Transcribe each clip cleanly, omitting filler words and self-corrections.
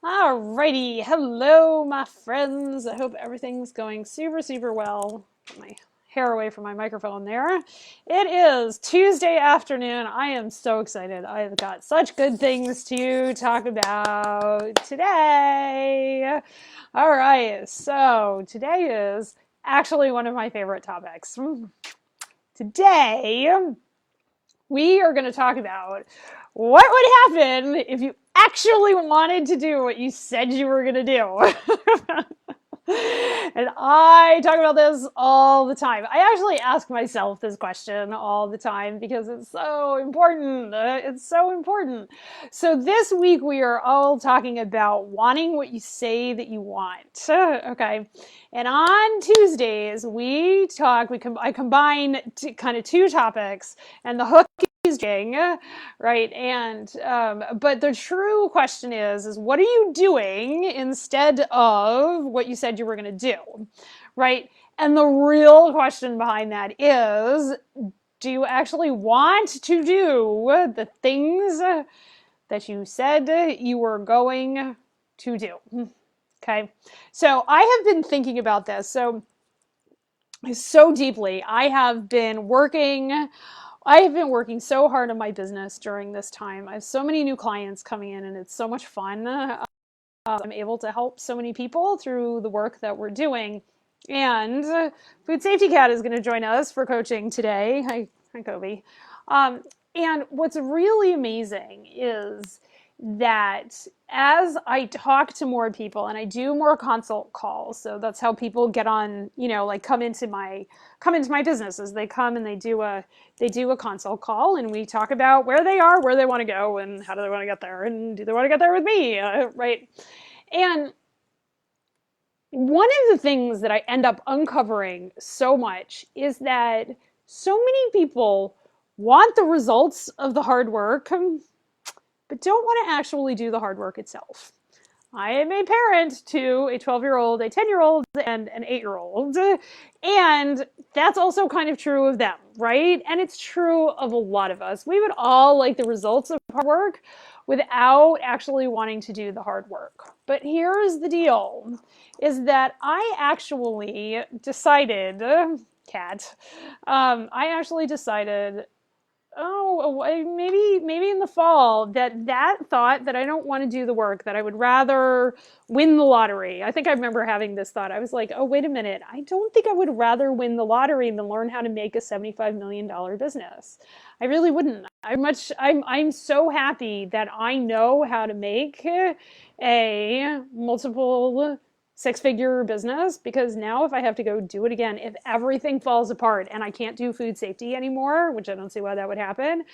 Alrighty, hello my friends. I hope everything's going super well. Get my hair away from my microphone there. It is Tuesday afternoon. I am so excited. I've got such good things to talk about today. All right, so today is actually one of my favorite topics. Today, we are going to talk about what would happen if you actually wanted to do what you said you were going to do. And I talk about this all the time. I actually ask myself this question all the time because it's so important. It's so important. So this week we are all talking about wanting what you say that you want. Okay. And on Tuesdays I combine kind of two topics, and the hook is right? And but the true question is what are you doing instead of what you said you were going to do, right? And the real question behind that is, do you actually want to do the things that you said you were going to do? Okay, so I have been thinking about this so deeply. I have been working so hard on my business during this time. I have so many new clients coming in, and it's so much fun. I'm able to help so many people through the work that we're doing. And Food Safety Cat is going to join us for coaching today. Hi, Kobe. And what's really amazing is that as I talk to more people and I do more consult calls, so that's how people get on, like come into my businesses. They come and they do a consult call, and we talk about where they are, where they want to go, and how do they want to get there, and do they want to get there with me, right? And one of the things that I end up uncovering so much is that so many people want the results of the hard work, but don't want to actually do the hard work itself. I am a parent to a 12-year-old, a 10-year-old, and an 8-year-old. And that's also kind of true of them, right? And it's true of a lot of us. We would all like the results of hard work without actually wanting to do the hard work. But here's the deal, is that I actually decided, I actually decided maybe in the fall that thought that I don't want to do the work, that I would rather win the lottery. I think I remember having this thought. I was like, oh, wait a minute. I don't think I would rather win the lottery than learn how to make a $75 million business. I really wouldn't. I'm so happy that I know how to make a multiple six-figure business, because now if I have to go do it again, if everything falls apart and I can't do food safety anymore, which I don't see why that would happen,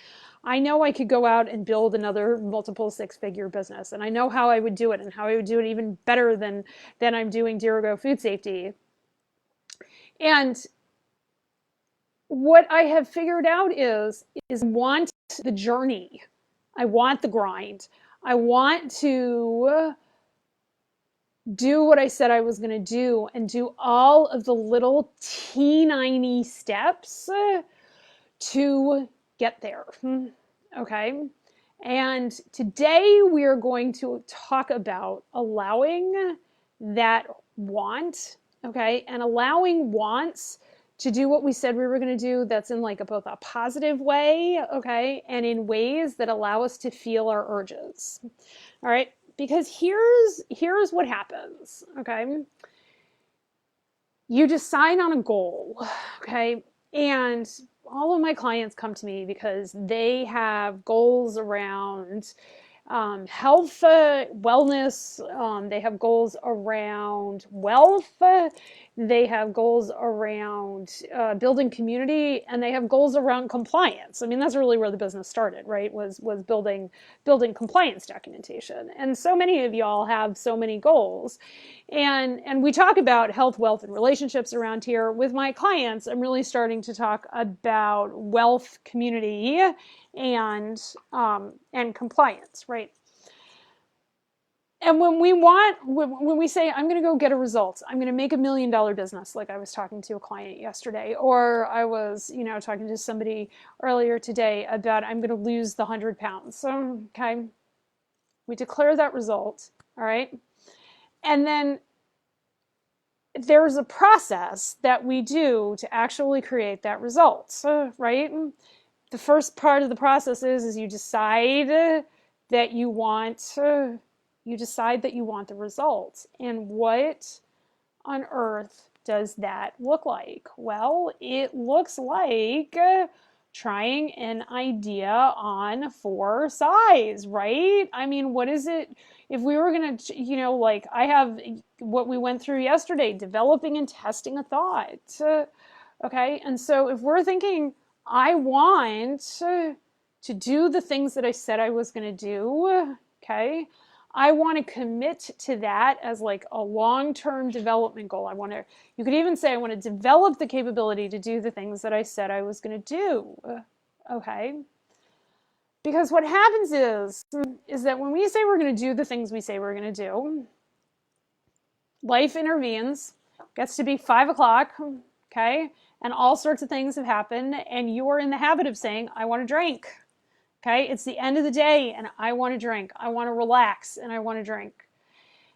I know I could go out and build another multiple six-figure business, and I know how I would do it, and how I would do it even better than I'm doing Dirigo Food Safety. And what I have figured out is I want the journey. I want the grind. I want to do what I said I was going to do, and do all of the little teeny steps to get there. Okay. And today we are going to talk about allowing that want, okay, and allowing wants to do what we said we were going to do. That's in like both a positive way, okay, and in ways that allow us to feel our urges. All right, because here's what happens, okay? You decide on a goal, okay? And all of my clients come to me because they have goals around health, wellness. They have goals around wealth. They have goals around building community, and they have goals around compliance. I mean, that's really where the business started, right? Was building compliance documentation. And so many of y'all have so many goals. And we talk about health, wealth, and relationships around here. With my clients, I'm really starting to talk about wealth, community, and compliance, right? And when we say, I'm going to go get a result, I'm going to make $1 million business, like I was talking to a client yesterday, or I was, talking to somebody earlier today about I'm going to lose the 100 pounds. So, okay, we declare that result. All right. And then there's a process that we do to actually create that result, right? The first part of the process is you decide that you want the result. And what on earth does that look like? Well, it looks like trying an idea on for size, right? I mean, what is it? If we were going to, like I have what we went through yesterday, developing and testing a thought. Okay. And so if we're thinking, I want to do the things that I said I was going to do, okay, I want to commit to that as like a long-term development goal. You could even say I want to develop the capability to do the things that I said I was going to do. Okay. Because what happens is that when we say we're going to do the things we say we're going to do, life intervenes, gets to be 5 o'clock, okay, and all sorts of things have happened, and you are in the habit of saying, I want to drink. Okay, it's the end of the day and I want to drink. I want to relax and I want to drink.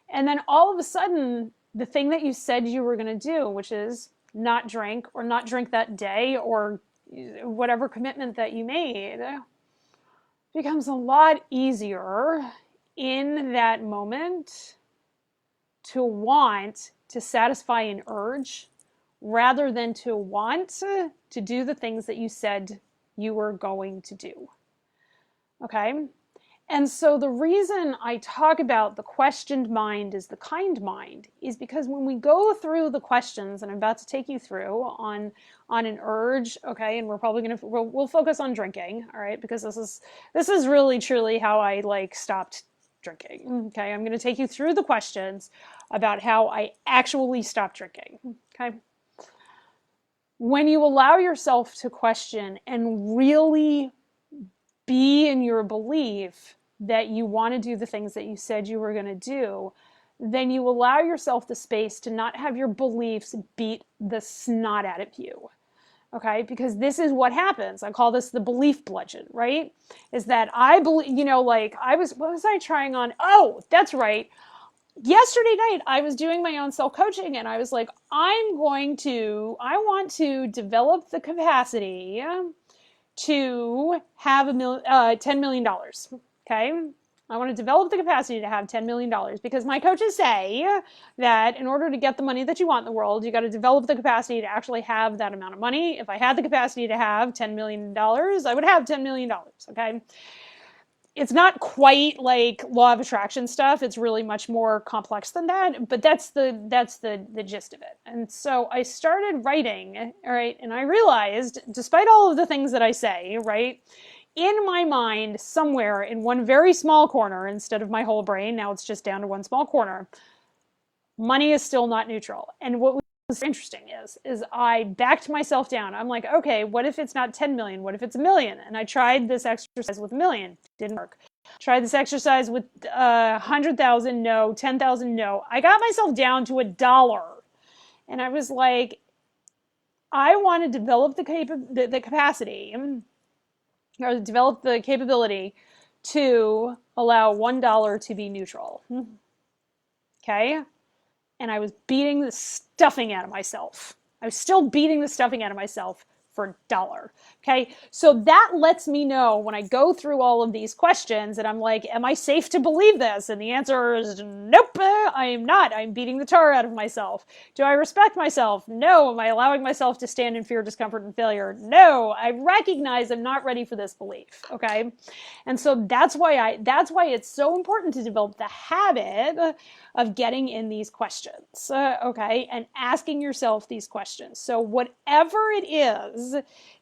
And then all of a sudden, the thing that you said you were going to do, which is not drink or not drink that day or whatever commitment that you made, becomes a lot easier in that moment to want to satisfy an urge rather than to want to do the things that you said you were going to do. Okay? And so the reason I talk about the questioned mind is the kind mind is because when we go through the questions, and I'm about to take you through on an urge, okay, and we're probably we'll focus on drinking, all right, because this is really truly how I like stopped drinking. Okay, I'm going to take you through the questions about how I actually stopped drinking. Okay. When you allow yourself to question and really be in your belief that you want to do the things that you said you were going to do, then you allow yourself the space to not have your beliefs beat the snot out of you. Okay, because this is what happens. I call this the belief bludgeon, right? Is that I believe, like what was I trying on? Oh, that's right. Yesterday night, I was doing my own self-coaching and I was like, I want to develop the capacity to have $10 million. Okay. I want to develop the capacity to have $10 million because my coaches say that in order to get the money that you want in the world, you got to develop the capacity to actually have that amount of money. If I had the capacity to have $10 million, I would have $10 million. Okay. It's not quite like law of attraction stuff. It's really much more complex than that, but that's the gist of it. And so I started writing, all right, and I realized, despite all of the things that I say, right, in my mind, somewhere in one very small corner, instead of my whole brain, now it's just down to one small corner, money is still not neutral. And what was interesting is I backed myself down. I'm like, okay, what if it's not 10 million? What if it's a million? And I tried this exercise with a million. Didn't work. Tried this exercise with 100,000, no. 10,000, no. I got myself down to $1. And I was like, I want to develop the capacity or develop the capability to allow $1 to be neutral. Okay? And I was beating the stuffing out of myself. I was still beating the stuffing out of myself for $1. Okay, so that lets me know when I go through all of these questions and I'm like, am I safe to believe this? And the answer is nope, I am not. I'm beating the tar out of myself. Do I respect myself? No. Am I allowing myself to stand in fear, discomfort, and failure? No. I recognize I'm not ready for this belief. Okay, and so that's why it's so important to develop the habit of getting in these questions, okay, and asking yourself these questions. So whatever it is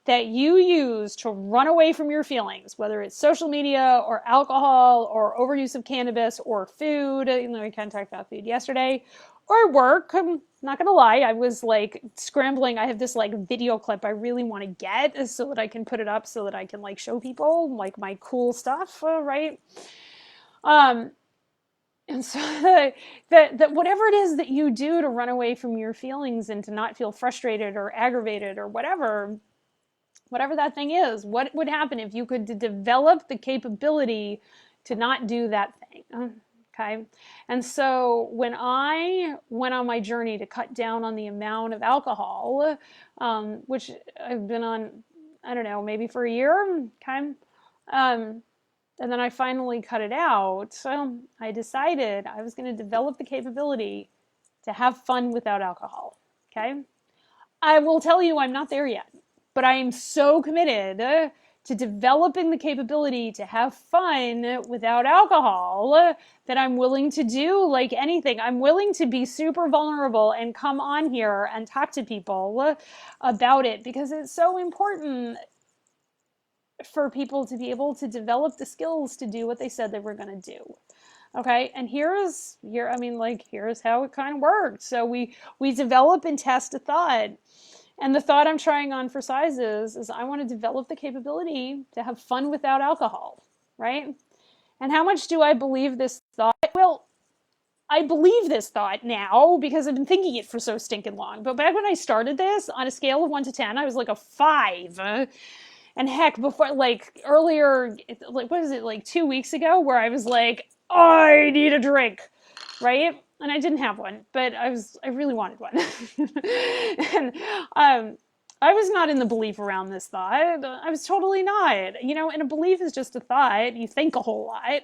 that you use to run away from your feelings, whether it's social media or alcohol or overuse of cannabis or food, we kind of talked about food yesterday, or work. I'm not going to lie, I was like scrambling. I have this like video clip I really want to get so that I can put it up so that I can like show people like my cool stuff, right? And so that whatever it is that you do to run away from your feelings and to not feel frustrated or aggravated or whatever that thing is, what would happen if you could develop the capability to not do that thing? Okay. And so when I went on my journey to cut down on the amount of alcohol, which I've been on, I don't know, maybe for a year, okay. Um, and then I finally cut it out. So I decided I was going to develop the capability to have fun without alcohol. Okay. I will tell you I'm not there yet, but I am so committed to developing the capability to have fun without alcohol that I'm willing to do like anything. I'm willing to be super vulnerable and come on here and talk to people about it because it's so important for people to be able to develop the skills to do what they said they were going to do. Okay, and here's how it kind of works. So we develop and test a thought. And the thought I'm trying on for sizes is I want to develop the capability to have fun without alcohol, right? And how much do I believe this thought? Well, I believe this thought now because I've been thinking it for so stinking long. But back when I started this, on a scale of 1 to 10, I was like a 5. And heck, before, like earlier, like what is it, like 2 weeks ago, where I was like, I need a drink, right? And I didn't have one, but I really wanted one. And I was not in the belief around this thought. I was totally not. And a belief is just a thought. You think a whole lot.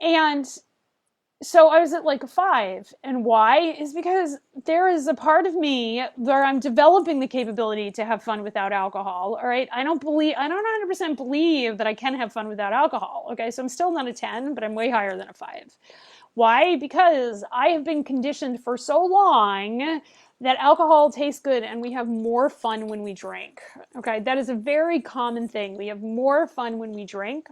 And so I was at like a 5. And why? Is because there is a part of me where I'm developing the capability to have fun without alcohol. All right. I don't 100% believe that I can have fun without alcohol. Okay. So I'm still not a 10, but I'm way higher than a 5. Why? Because I have been conditioned for so long that alcohol tastes good and we have more fun when we drink. Okay. That is a very common thing. We have more fun when we drink.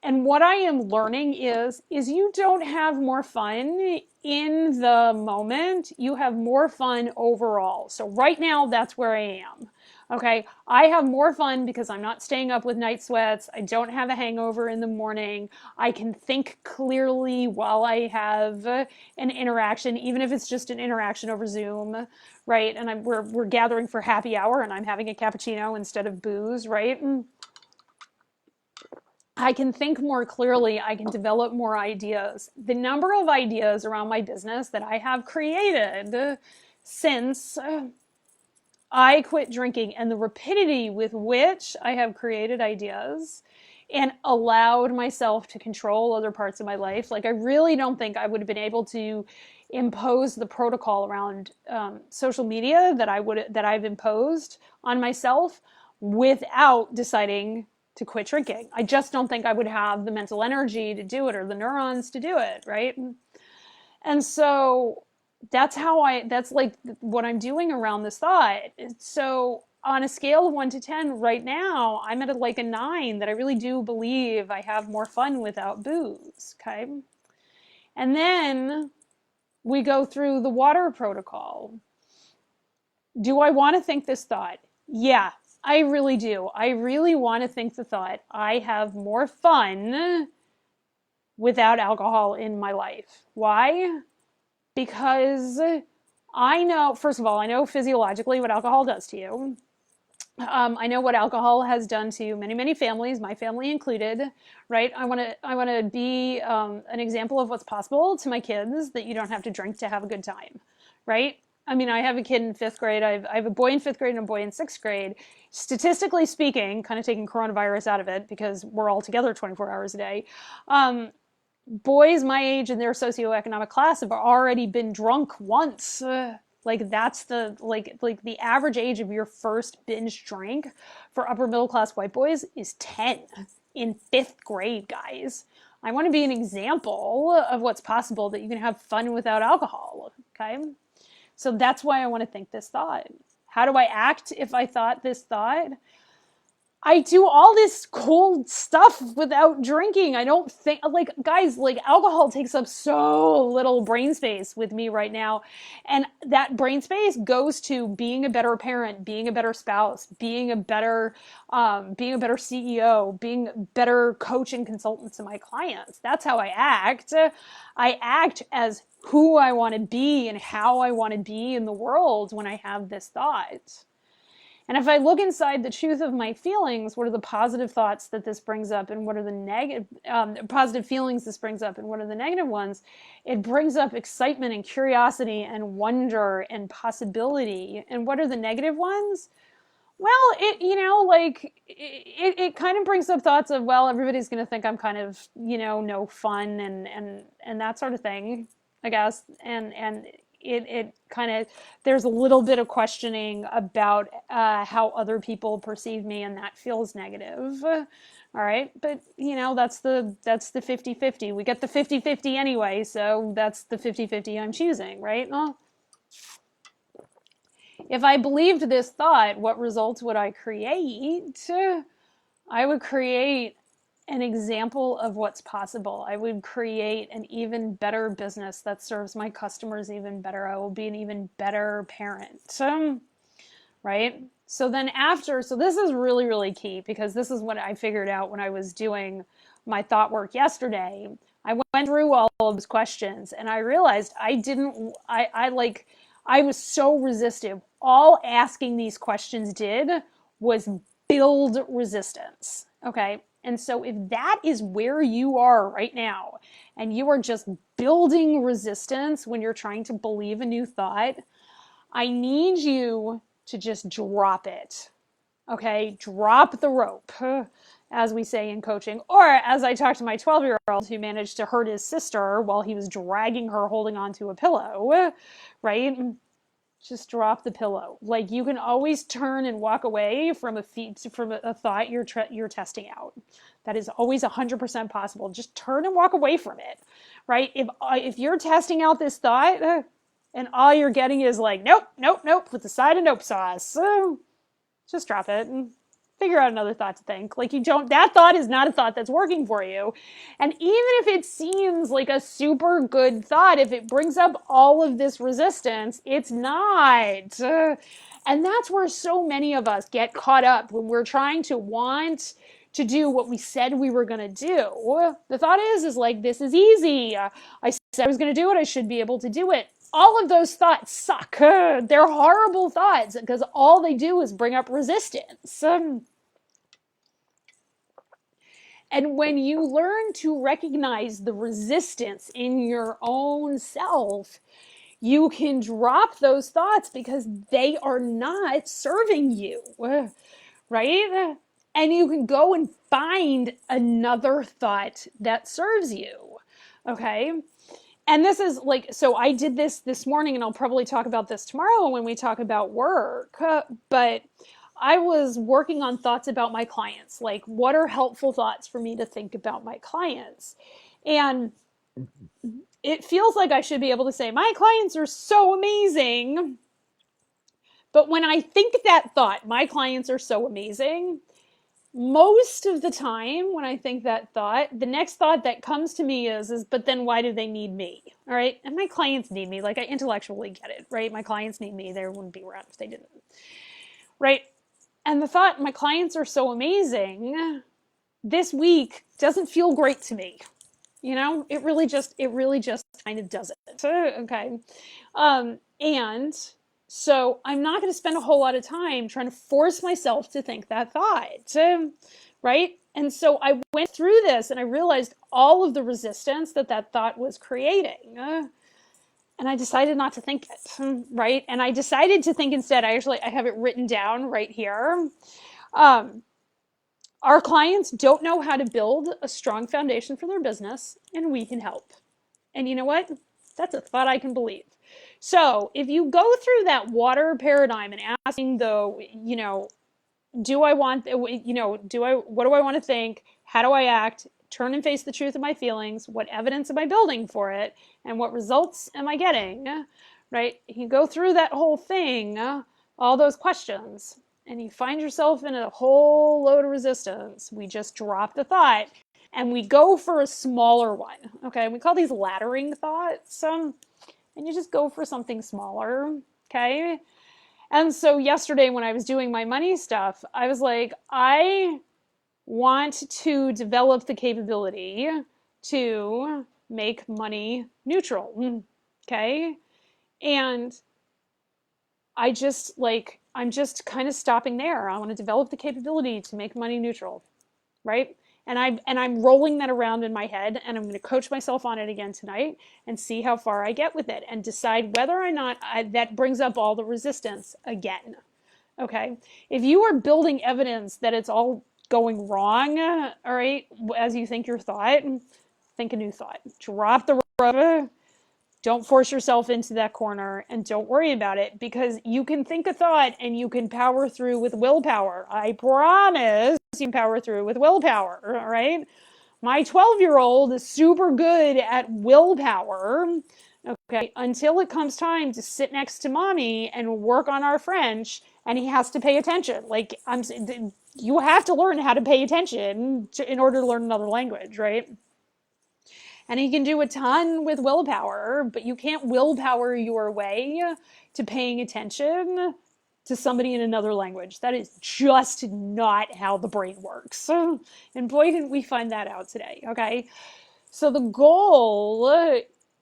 And what I am learning is you don't have more fun in the moment. You have more fun overall. So right now, that's where I am. Okay. I have more fun because I'm not staying up with night sweats. I don't have a hangover in the morning. I can think clearly while I have an interaction, even if it's just an interaction over Zoom, right? And we're gathering for happy hour and I'm having a cappuccino instead of booze, right? I can think more clearly. I can develop more ideas. The number of ideas around my business that I have created since I quit drinking and the rapidity with which I have created ideas and allowed myself to control other parts of my life. Like, I really don't think I would have been able to impose the protocol around social media that I've imposed on myself without deciding to quit drinking. I just don't think I would have the mental energy to do it or the neurons to do it, right? And so that's like what I'm doing around this thought. So on a scale of 1 to 10 right now, I'm at like a 9 that I really do believe I have more fun without booze, okay? And then we go through the water protocol. Do I want to think this thought? Yeah, I really do. I really want to think the thought, I have more fun without alcohol in my life. Why? Because I know, first of all, I know physiologically what alcohol does to you. I know what alcohol has done to many, many families, my family included, right? I want to be an example of what's possible to my kids, that you don't have to drink to have a good time, right? I mean, I have a kid in 5th grade. I have a boy in 5th grade and a boy in 6th grade. Statistically speaking, kind of taking coronavirus out of it because we're all together 24 hours a day. Boys my age in their socioeconomic class have already been drunk once. Like, that's the the average age of your first binge drink for upper middle class white boys is 10 in 5th grade, guys. I want to be an example of what's possible, that you can have fun without alcohol, okay? So that's why I want to think this thought. How do I act if I thought this thought? I do all this cool stuff without drinking. I don't think, like, guys, like, alcohol takes up so little brain space with me right now. And that brain space goes to being a better parent, being a better spouse, being a better CEO, being a better coach and consultant to my clients. That's how I act. I act as who I want to be and how I want to be in the world when I have this thought. And if I look inside the truth of my feelings, what are the positive thoughts that this brings up, and what are the negative positive feelings this brings up, and what are the negative ones? It brings up excitement and curiosity and wonder and possibility. And what are the negative ones? Well, it kind of brings up thoughts of, well, everybody's going to think I'm kind of, no fun and that sort of thing, I guess. And it kind of, there's a little bit of questioning about how other people perceive me, and that feels negative. All right. But, that's the 50-50. We get the 50-50 anyway. So that's the 50-50 I'm choosing, right? Well, if I believed this thought, what results would I create? I would create an example of what's possible. I would create an even better business that serves my customers even better. I will be an even better parent, right? So this is really, really key, because this is what I figured out when I was doing my thought work yesterday. I went through all of those questions and I realized I was so resistive. All asking these questions did was build resistance. Okay. And so if that is where you are right now, and you are just building resistance when you're trying to believe a new thought, I need you to just drop it. Okay. Drop the rope, as we say in coaching, or as I talked to my 12-year-old who managed to hurt his sister while he was dragging her holding onto a pillow, right? Just drop the pillow. Like, you can always turn and walk away from a thought you're testing out. That is always 100% possible. Just turn and walk away from it, right? If you're testing out this thought and all you're getting is like, nope, nope, nope, with the side of nope sauce, just drop it and figure out another thought to think. Like, that thought is not a thought that's working for you. And even if it seems like a super good thought, if it brings up all of this resistance, it's not. And that's where so many of us get caught up when we're trying to want to do what we said we were going to do. The thought is like, this is easy. I said I was going to do it. I should be able to do it. All of those thoughts suck. They're horrible thoughts, because all they do is bring up resistance. And when you learn to recognize the resistance in your own self, you can drop those thoughts because they are not serving you, right? And you can go and find another thought that serves you, okay? And this is like, so I did this morning, and I'll probably talk about this tomorrow when we talk about work, but I was working on thoughts about my clients. Like, what are helpful thoughts for me to think about my clients? And it feels like I should be able to say, my clients are so amazing. But when I think that thought, my clients are so amazing, most of the time when I think that thought, the next thought that comes to me is, but then why do they need me? All right. And my clients need me. Like, I intellectually get it, right? My clients need me. They wouldn't be around if they didn't. Right. And the thought, my clients are so amazing, this week doesn't feel great to me. It really just kind of doesn't. Okay. And so I'm not going to spend a whole lot of time trying to force myself to think that thought, right? And so I went through this and I realized all of the resistance that thought was creating. And I decided not to think it, right? And I decided to think instead, I have it written down right here. Our clients don't know how to build a strong foundation for their business, and we can help. And you know what? That's a thought I can believe. So if you go through that water paradigm and asking what do I want to think? How do I act? Turn and face the truth of my feelings. What evidence am I building for it? And what results am I getting? Right? You go through that whole thing, all those questions, and you find yourself in a whole load of resistance. We just drop the thought and we go for a smaller one. Okay. We call these laddering thoughts. And you just go for something smaller. Okay. And so yesterday when I was doing my money stuff, I was like, I want to develop the capability to make money neutral. Okay. And I I'm just kind of stopping there. I want to develop the capability to make money neutral, right? And I'm rolling that around in my head, and I'm going to coach myself on it again tonight and see how far I get with it and decide whether or not that brings up all the resistance again. Okay. If you are building evidence that it's all going wrong, all right, as you think your thought, think a new thought. Drop the rubber. Don't force yourself into that corner, and don't worry about it, because you can think a thought and you can power through with willpower. I promise you can power through with willpower, all right? My 12-year-old is super good at willpower, okay, until it comes time to sit next to mommy and work on our French, and he has to pay attention. Like, you have to learn how to pay attention in order to learn another language, right? And he can do a ton with willpower, but you can't willpower your way to paying attention to somebody in another language. That is just not how the brain works. And boy, didn't we find that out today, okay? So the goal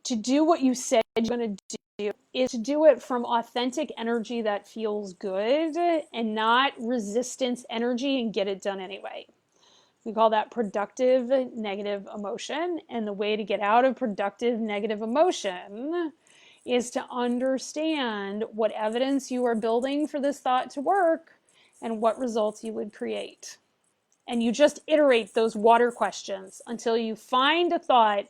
to do what you said you're going to do is to do it from authentic energy that feels good and not resistance energy, and get it done anyway. We call that productive negative emotion. And the way to get out of productive negative emotion is to understand what evidence you are building for this thought to work and what results you would create. And you just iterate those water questions until you find a thought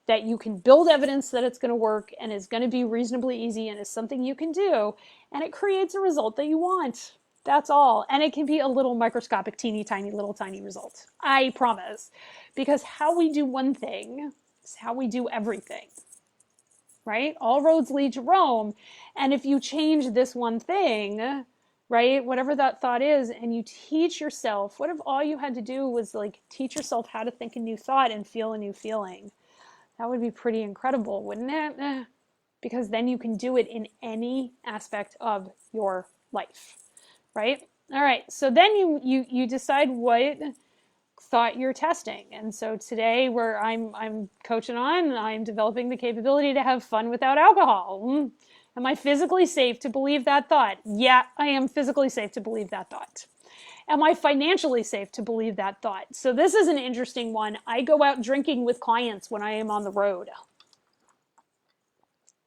that you can build evidence that it's going to work and is going to be reasonably easy and is something you can do, and it creates a result that you want. That's all. And it can be a little microscopic, teeny tiny, little tiny result. I promise. Because how we do one thing is how we do everything. Right? All roads lead to Rome. And if you change this one thing, right, whatever that thought is, and you teach yourself, what if all you had to do was like teach yourself how to think a new thought and feel a new feeling? That would be pretty incredible, wouldn't it? Because then you can do it in any aspect of your life. Right? All right. So then you decide what thought you're testing. And so today where I'm coaching on, I'm developing the capability to have fun without alcohol. Am I physically safe to believe that thought? Yeah, I am physically safe to believe that thought. Am I financially safe to believe that thought? So this is an interesting one. I go out drinking with clients when I am on the road.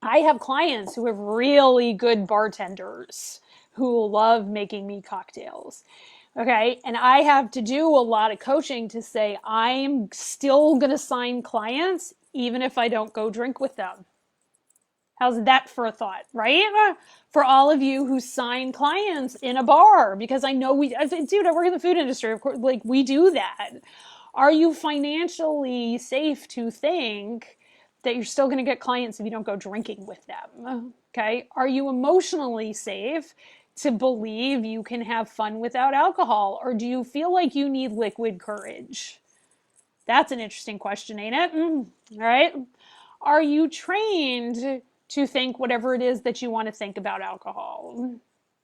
I have clients who have really good bartenders who love making me cocktails. Okay. And I have to do a lot of coaching to say, I'm still going to sign clients even if I don't go drink with them. How's that for a thought, right? For all of you who sign clients in a bar, because I know dude, I work in the food industry. Of course, like we do that. Are you financially safe to think that you're still going to get clients if you don't go drinking with them? Okay. Are you emotionally safe to believe you can have fun without alcohol? Or do you feel like you need liquid courage? That's an interesting question, ain't it? All right. Are you trained to think whatever it is that you want to think about alcohol?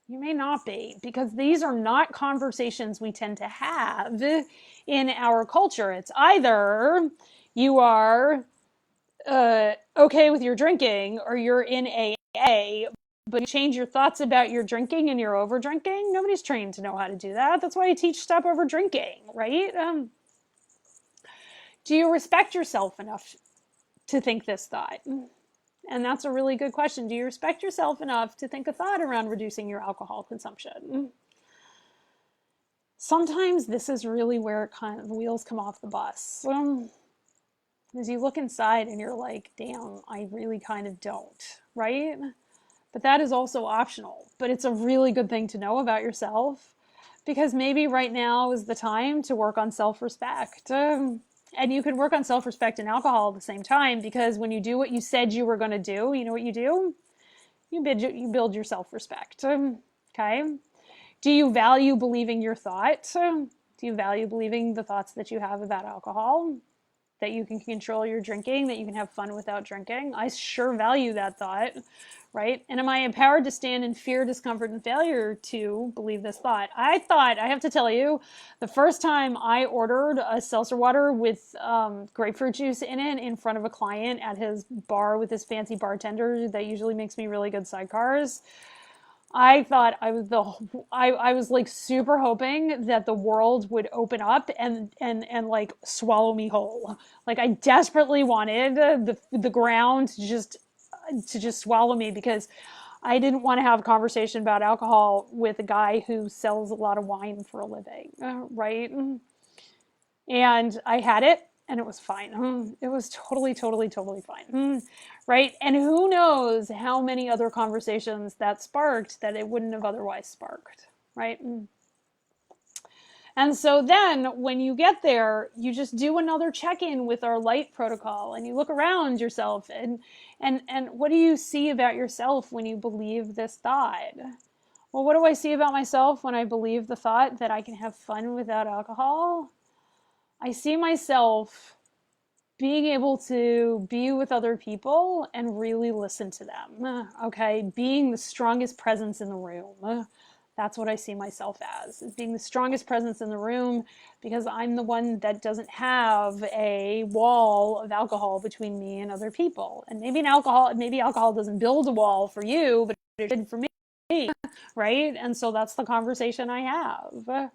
You may not be, because these are not conversations we tend to have in our culture. It's either you are okay with your drinking or you're in AA, but you change your thoughts about your drinking and you're over drinking. Nobody's trained to know how to do that. That's why I teach stop over drinking, right? Do you respect yourself enough to think this thought? And that's a really good question. Do you respect yourself enough to think a thought around reducing your alcohol consumption? Sometimes this is really where it kind of the wheels come off the bus. As you look inside and you're like, damn, I really kind of don't, right? But that is also optional. But it's a really good thing to know about yourself, because maybe right now is the time to work on self-respect. And you can work on self-respect and alcohol at the same time, because when you do what you said you were going to do, you know what you do? You build your self-respect. Okay? Do you value believing your thought? Do you value believing the thoughts that you have about alcohol? That you can control your drinking, that you can have fun without drinking? I sure value that thought, right? And am I empowered to stand in fear, discomfort, and failure to believe this thought? I have to tell you, the first time I ordered a seltzer water with grapefruit juice in it in front of a client at his bar with his fancy bartender that usually makes me really good sidecars, I thought I was like super hoping that the world would open up and like swallow me whole. Like I desperately wanted the ground to just swallow me because I didn't want to have a conversation about alcohol with a guy who sells a lot of wine for a living, right? And I had it and it was fine. It was totally, totally, totally fine. Right? And who knows how many other conversations that sparked that it wouldn't have otherwise sparked, right? And so then when you get there, you just do another check-in with our light protocol and you look around yourself and what do you see about yourself when you believe this thought? Well, what do I see about myself when I believe the thought that I can have fun without alcohol? I see myself being able to be with other people and really listen to them. Okay, being the strongest presence in the room. That's what I see myself as, is being the strongest presence in the room because I'm the one that doesn't have a wall of alcohol between me and other people. And maybe alcohol doesn't build a wall for you, but it did for me, right? And so that's the conversation I have.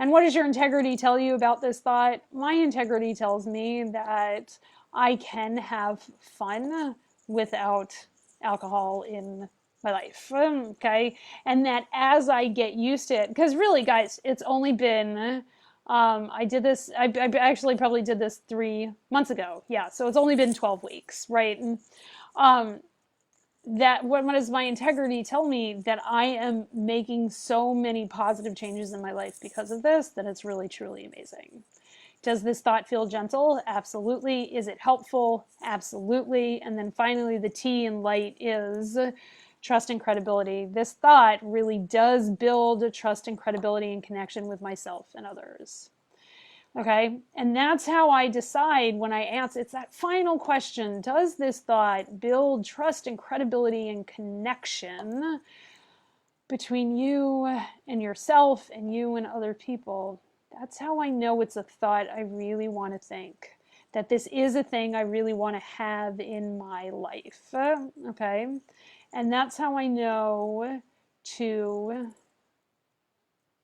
And what does your integrity tell you about this thought? My integrity tells me that I can have fun without alcohol in my life, okay? And that as I get used to it, because really, guys, it's only been, I did this, I actually probably did this 3 months ago. Yeah, so it's only been 12 weeks, right? And that what does my integrity tell me? That I am making so many positive changes in my life because of this, that it's really, truly amazing. Does this thought feel gentle? Absolutely. Is it helpful? Absolutely. And then finally, the T in light is trust and credibility. This thought really does build trust and credibility and connection with myself and others. Okay, and that's how I decide when I answer. It's that final question. Does this thought build trust and credibility and connection between you and yourself and you and other people? That's how I know it's a thought I really want to think. That this is a thing I really want to have in my life. Okay, and that's how I know to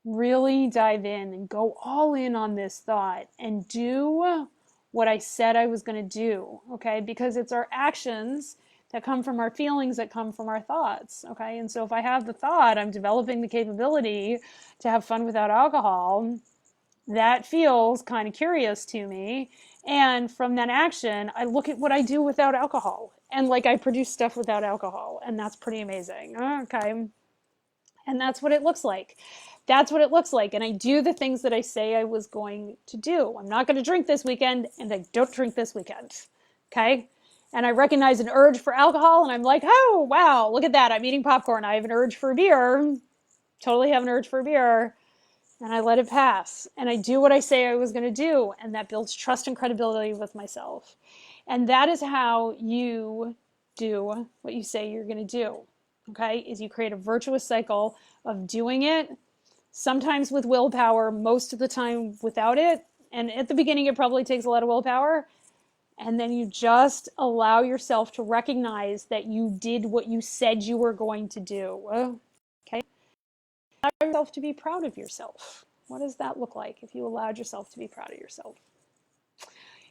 really dive in and go all in on this thought and do what I said I was going to do, okay? Because it's our actions that come from our feelings, that come from our thoughts, okay? And so if I have the thought, I'm developing the capability to have fun without alcohol, that feels kind of curious to me. And from that action, I look at what I do without alcohol. And like I produce stuff without alcohol. And that's pretty amazing, okay? And that's what it looks like. That's what it looks like. And I do the things that I say I was going to do. I'm not going to drink this weekend, and I don't drink this weekend. Okay? And I recognize an urge for alcohol, and I'm like, oh, wow, look at that. I'm eating popcorn. I have an urge for a beer. Totally have an urge for a beer. And I let it pass. And I do what I say I was going to do. And that builds trust and credibility with myself. And that is how you do what you say you're going to do. Okay, is you create a virtuous cycle of doing it, sometimes with willpower, most of the time without it. And at the beginning, it probably takes a lot of willpower. And then you just allow yourself to recognize that you did what you said you were going to do. Okay, allow yourself to be proud of yourself. What does that look like if you allowed yourself to be proud of yourself?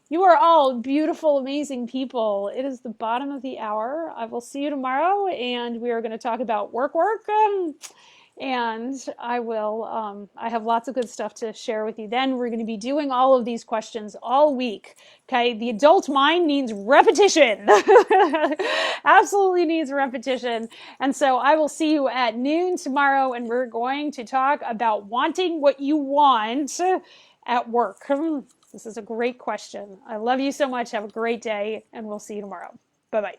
You are all beautiful, amazing people. It is the bottom of the hour. I will see you tomorrow, and we are going to talk about work. And I have lots of good stuff to share with you then. We're going to be doing all of these questions all week. Okay. The adult mind needs repetition. Absolutely needs repetition. And so I will see you at noon tomorrow, and we're going to talk about wanting what you want at work. This is a great question. I love you so much. Have a great day, and we'll see you tomorrow. Bye-bye.